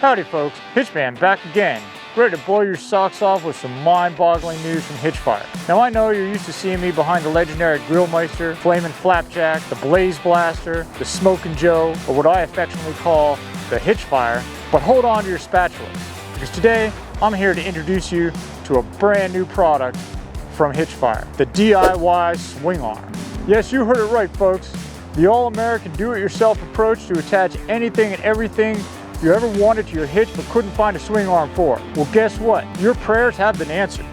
Howdy folks, Hitchman back again, ready to blow your socks off with some mind-boggling news from Hitchfire. Now I know you're used to seeing me behind the legendary Grillmeister, Flamin' Flapjack, the Blaze Blaster, the Smokin' Joe, or what I affectionately call the Hitchfire, but hold on to your spatulas, because today I'm here to introduce you to a brand new product from Hitchfire, the DIY Swing Arm. Yes, you heard it right folks, the all-American do-it-yourself approach to attach anything and everything you ever wanted to your hitch but couldn't find a swing arm for. Well, guess what? Your prayers have been answered.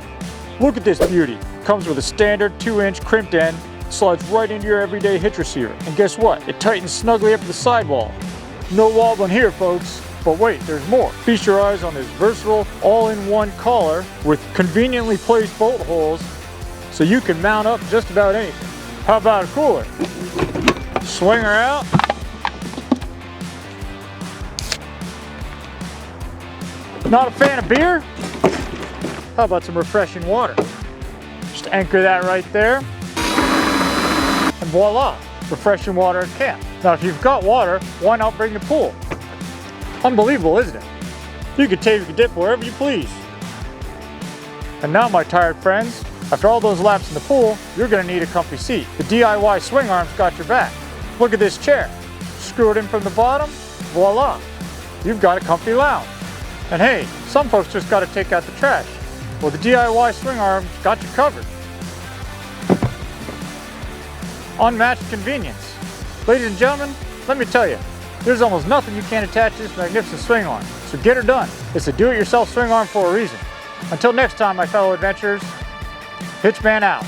Look at this beauty. Comes with a standard 2-inch crimped end, slides right into your everyday hitch receiver. And guess what? It tightens snugly up to the sidewall. No wobbling here, folks. But wait, there's more. Feast your eyes on this versatile, all-in-one collar with conveniently placed bolt holes so you can mount up just about anything. How about a cooler? Swing her out. Not a fan of beer? How about some refreshing water? Just anchor that right there. And voila, refreshing water at camp. Now if you've got water, why not bring the pool? Unbelievable, isn't it? You can take a dip wherever you please. And now my tired friends, after all those laps in the pool, you're gonna need a comfy seat. The DIY Swing Arm's got your back. Look at this chair. Screw it in from the bottom, voila. You've got a comfy lounge. And hey, some folks just got to take out the trash. Well, the DIY Swing Arm's got you covered. Unmatched convenience. Ladies and gentlemen, let me tell you, there's almost nothing you can't attach to this magnificent swing arm. So get her done. It's a do-it-yourself swing arm for a reason. Until next time, my fellow adventurers, Hitchman out.